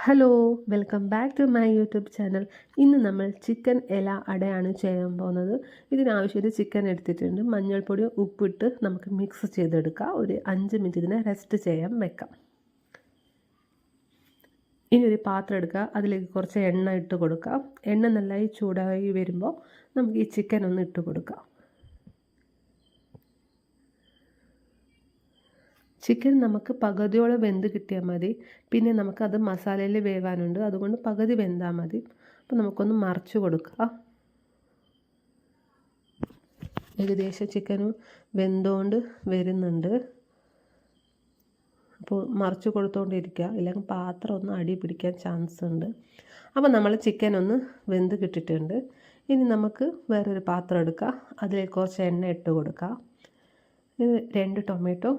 Hello, welcome back to my YouTube channel. ഇന്ന് നമ്മൾ chicken ഇല അടയാണ് ചെയ്യാൻ പോകുന്നത്. ഇതിനാവശ്യമായിട്ട് ചിക്കൻ എടുത്തിട്ടുണ്ട്. മഞ്ഞൾപ്പൊടി ഉപ്പിട്ട് നമുക്ക് മിക്സ് ചെയ്തെടുക്കാം. ഒരു 5 മിനിറ്റ് ഇതിനെ റെസ്റ്റ് ചെയ്യാൻ വെക്കാം. ഇനി ഒരു പാത്രം എടുക്കുക, അതിലേക്ക് കുറച്ച് എണ്ണ ഇട്ട് കൊടുക്കാം. എണ്ണ നന്നായി ചൂടായി വരുമ്പോൾ നമുക്ക് ഈ ചിക്കൻ ഒന്ന് ഇട്ട് കൊടുക്കാം. ചിക്കൻ നമുക്ക് പകുതിയോളം വെന്ത് കിട്ടിയാൽ മതി. പിന്നെ നമുക്കത് മസാലയിൽ വേവാനുണ്ട്, അതുകൊണ്ട് പകുതി വെന്താൽ മതി. അപ്പോൾ നമുക്കൊന്ന് മറിച്ച് കൊടുക്കുക. ഏകദേശം ചിക്കനും വെന്തുകൊണ്ട് വരുന്നുണ്ട്. അപ്പോൾ മറിച്ച് കൊടുത്തുകൊണ്ടിരിക്കുക, ഇല്ലെങ്കിൽ പാത്രം ഒന്ന് അടി പിടിക്കാൻ ചാൻസ് ഉണ്ട്. അപ്പോൾ നമ്മൾ ചിക്കൻ ഒന്ന് വെന്ത് കിട്ടിയിട്ടുണ്ട്. ഇനി നമുക്ക് വേറൊരു പാത്രം എടുക്കുക, അതിലേക്ക് കുറച്ച് എണ്ണ ഇട്ട് കൊടുക്കുക. ഇത് 2 ടൊമാറ്റോ,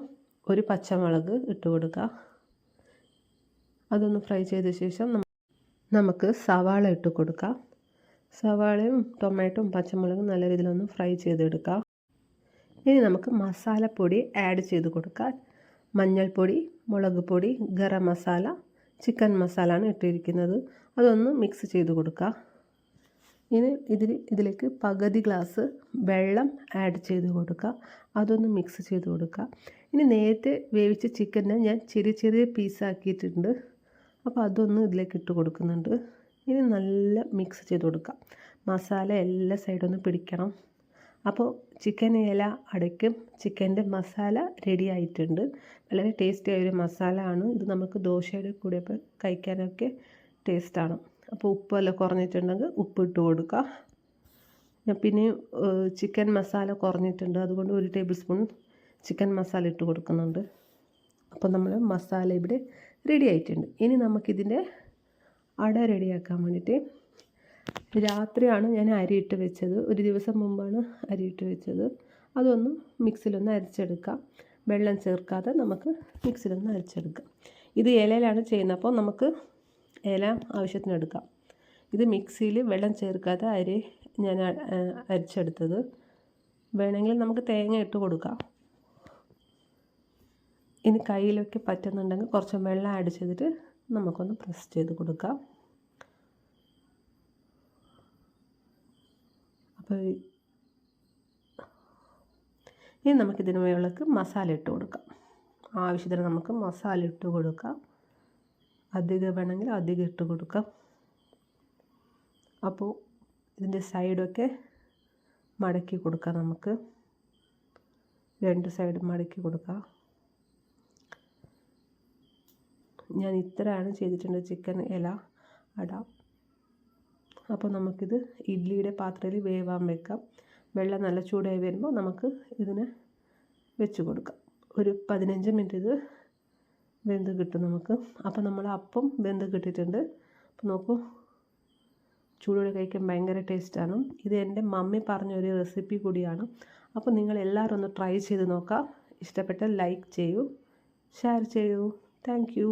ഒരു പച്ചമുളക് ഇട്ട് കൊടുക്കുക. അതൊന്ന് ഫ്രൈ ചെയ്ത ശേഷം നമുക്ക് സവാള ഇട്ട് കൊടുക്കാം. സവാളയും ടൊമാറ്റോയും പച്ചമുളകും നല്ല രീതിയിലൊന്ന് ഫ്രൈ ചെയ്തെടുക്കാം. ഇനി നമുക്ക് മസാലപ്പൊടി ആഡ് ചെയ്ത് കൊടുക്കാം. മഞ്ഞൾപ്പൊടി, മുളക് പൊടി, ഗരം മസാല, ചിക്കൻ മസാലയാണ് ഇട്ടിരിക്കുന്നത്. അതൊന്ന് മിക്സ് ചെയ്ത് കൊടുക്കുക. ഇനി ഇതിലേക്ക് പകുതി ഗ്ലാസ് വെള്ളം ആഡ് ചെയ്ത് കൊടുക്കുക. അതൊന്ന് മിക്സ് ചെയ്ത് കൊടുക്കുക. ഇനി നേരത്തെ വേവിച്ച ചിക്കനെ ഞാൻ ചെറിയ പീസാക്കിയിട്ടുണ്ട്. അപ്പോൾ അതൊന്ന് ഇതിലേക്ക് ഇട്ട് കൊടുക്കുന്നുണ്ട്. ഇനി നല്ല മിക്സ് ചെയ്ത് കൊടുക്കുക. മസാല എല്ലാ സൈഡൊന്ന് പിടിക്കണം. അപ്പോൾ ചിക്കൻ ഇല അടയ്ക്കും ചിക്കൻ്റെ മസാല റെഡി ആയിട്ടുണ്ട്. വളരെ ടേസ്റ്റി ആയൊരു മസാല ആണ് ഇത്. നമുക്ക് ദോശയുടെ കൂടെയൊക്കെ കഴിക്കാനൊക്കെ ടേസ്റ്റാണ്. അപ്പോൾ ഉപ്പെല്ലാം കുറഞ്ഞിട്ടുണ്ടെങ്കിൽ ഉപ്പിട്ട് കൊടുക്കുക. ഞാൻ പിന്നെ ചിക്കൻ മസാല കുറഞ്ഞിട്ടുണ്ട്, അതുകൊണ്ട് 1 ടേബിൾ സ്പൂൺ ചിക്കൻ മസാല ഇട്ട് കൊടുക്കുന്നുണ്ട്. അപ്പോൾ നമ്മൾ മസാല ഇവിടെ റെഡി ആയിട്ടുണ്ട്. ഇനി നമുക്കിതിൻ്റെ അട റെഡിയാക്കാൻ വേണ്ടിയിട്ട് രാത്രിയാണ് ഞാൻ അരിയിട്ട് വെച്ചത്. ഒരു ദിവസം മുമ്പാണ് അരിയിട്ട് വെച്ചത്. അതൊന്ന് മിക്സിയിലൊന്ന് അരച്ചെടുക്കാം. വെള്ളം ചേർക്കാതെ നമുക്ക് മിക്സിയിലൊന്ന് അരച്ചെടുക്കാം. ഇത് ഇലയിലാണ് ചെയ്യുന്നത്, അപ്പോൾ നമുക്ക് ഇല ആവശ്യത്തിന് എടുക്കാം. ഇത് മിക്സിയിൽ വെള്ളം ചേർക്കാതെ അരി ഞാൻ അരച്ചെടുത്തത്. വേണമെങ്കിൽ നമുക്ക് തേങ്ങ ഇട്ട് കൊടുക്കാം. ഇനി കയ്യിലൊക്കെ പറ്റുന്നുണ്ടെങ്കിൽ കുറച്ച് വെള്ളം ആഡ് ചെയ്തിട്ട് നമുക്കൊന്ന് പ്രസ് ചെയ്ത് കൊടുക്കാം. അപ്പോൾ ഇനി നമുക്കിതിന് മുകളിലേക്ക് മസാല ഇട്ട് കൊടുക്കാം. ആവശ്യത്തിന് നമുക്ക് മസാല ഇട്ട് കൊടുക്കാം. അധികം വേണമെങ്കിൽ അധികം ഇട്ട് കൊടുക്കാം. അപ്പോൾ ഇതിൻ്റെ സൈഡൊക്കെ മടക്കി കൊടുക്കാം. നമുക്ക് 2 സൈഡ് മടക്കി കൊടുക്കാം. ഞാൻ ഇത്രയാണ് ചെയ്തിട്ടുണ്ട് ചിക്കൻ ഇല അട. അപ്പോൾ നമുക്കിത് ഇഡ്ഡലിയുടെ പാത്രത്തിൽ വേവാൻ വെക്കാം. വെള്ളം നല്ല ചൂടായി വരുമ്പോൾ നമുക്ക് ഇതിനെ വെച്ച് കൊടുക്കാം. ഒരു 15 മിനിറ്റ് ഇത് വെന്ത് കിട്ടും നമുക്ക്. അപ്പോൾ നമ്മൾ അപ്പം വെന്ത് കിട്ടിയിട്ടുണ്ട്. അപ്പോൾ നോക്കൂ, ചൂടോടെ കഴിക്കാൻ ഭയങ്കര ടേസ്റ്റാണ്. ഇത് എൻ്റെ മമ്മി പറഞ്ഞൊരു റെസിപ്പി കൂടിയാണ്. അപ്പോൾ നിങ്ങൾ എല്ലാവരും ഒന്ന് ട്രൈ ചെയ്ത് നോക്കാം. ഇഷ്ടപ്പെട്ടാൽ ലൈക്ക് ചെയ്യൂ, ഷെയർ ചെയ്യൂ. Thank you.